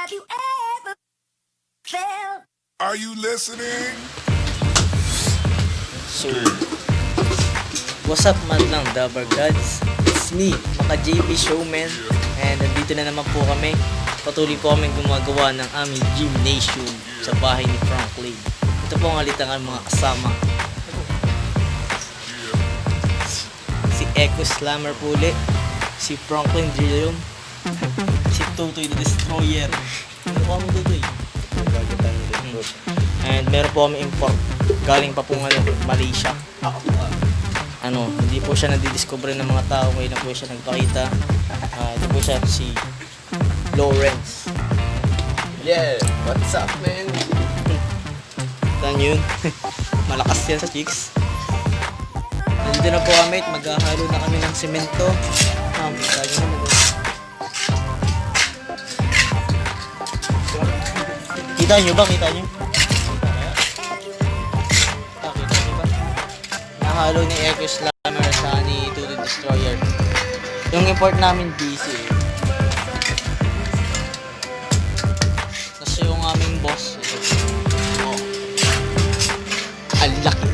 Have you ever felt? Are you listening? So, what's up madlang Dabber Gods? It's me, Maka JP Showman. And nandito na naman po kami. Patuloy po kami gumagawa ng aming gymnasium sa bahay ni Franklin. Ito po ang halitangan mga kasama. Si Echo Slammer po ulit. Si Franklin Drillium. Si Totoy Destroyer. Ano po kami Totoy? And meron po kami import. Galing pa po Malaysia. Hindi po siya nadidiscover ng mga tao. Ngayon na po siya nagpakita. Ito po siya si Lawrence. Yeah, what's up man? Tan yun. Malakas yan sa chicks. Nandito na po kami at maghahalo na kami ng semento. Kita nyo naman. Kita nyo ba? Kita nyo? Kita nyo ba? Nahalo ni Echo Slammer sa ni Totoy Destroyer. Yung import namin busy eh. Tapos yung aming boss ito. Oh. Ang laki.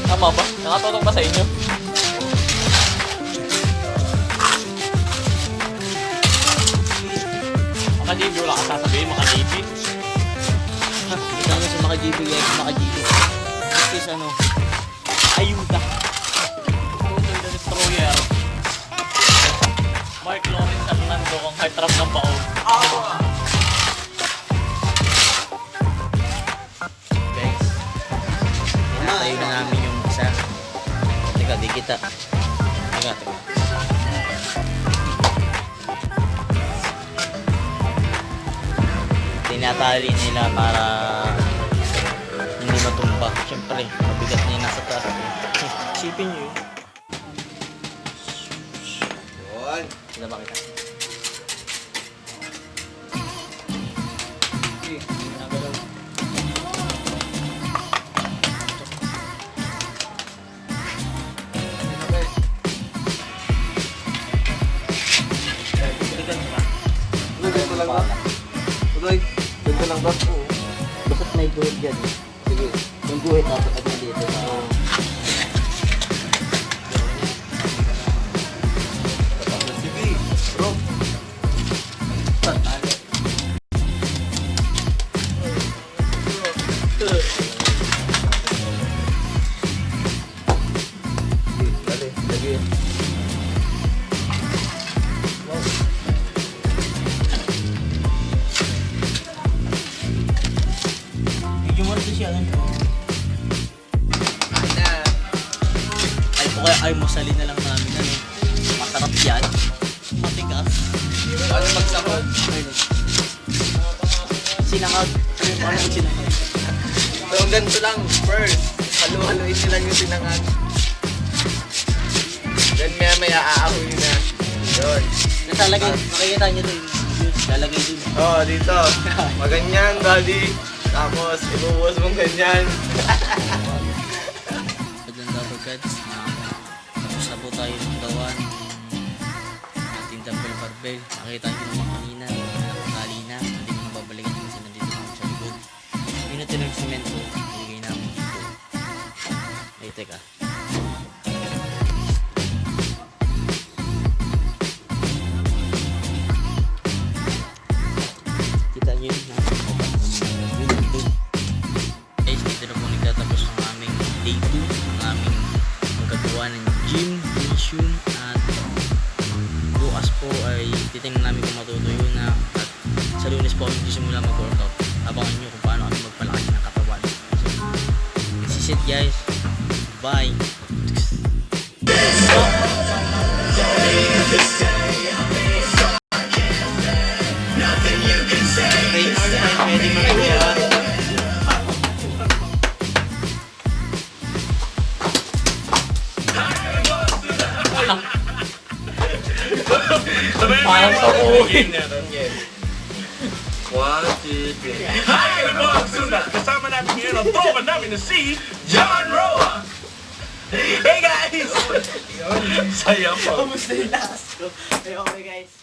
Tama ba? Nakatulong ba sa inyo? Maka-JB wala ka sasabihin, maka-JB. Kita nyo sa Maka-JB guys, Maka-JB. This is ayuda. Totoy Destroyer. Mark Lawrence ang nando ang high trap ng baon. Guys, tayo na namin yung isa. Teka, di kita. Teka. Tinatali nila para hindi matumba. Siyempre, mabigat na yung nasa taas. Isipin nyo yun. Yun. Sila ba kita? Ganito lang ba? Tuloy, ganito lang ba? Bakit may guhit dyan? Sige. Yung guhit dapat at dito sa... Sige, bro. Dali, lagi. Medyo mo rin siya. Ay po kaya ay musalin na lang namin. Masarap yan. Matigas. Ano magsakot? Sinangag. Ano yung sinangag? So, ganito lang. First, halu-haluin nyo lang yung sinangag. Then maya aahoy na. Yun. Nasalagay. Makikita nyo doon. Lalagay doon. Oh, dito. Maganyan, buddy. Tapos, ibubuhos mong ganyan. Maganda po guys. Tapos na po tayo ng gawan. Ating dumbbell barbell. Nakita nyo naman kanina. Nakakali na. Hindi ko nababalikan kasi nandito naman sa likod. Yun natin ng semento. Iligay namin dito. Ay, teka. Kita nyo yun. Guys, dito na po nagtatapos ang aming day 2. Ang aming magagawa ng gymnasium. At bukas po ay titingnan namin kung matutuyo na. At sa Lunes po kami simula mag-workout. Abangan nyo kung paano kami magpalaki ng katawan. So, this is it guys. Bye! Pwede mag-uya. Parang sa uhin na rin yan. 1, 2, 3. Hi, mga susunod! Kasama natin ngayon ang tropa namin na si John Roa! Hey guys! Saya pa. Kamusta yung lakas ko? Ay, okay guys.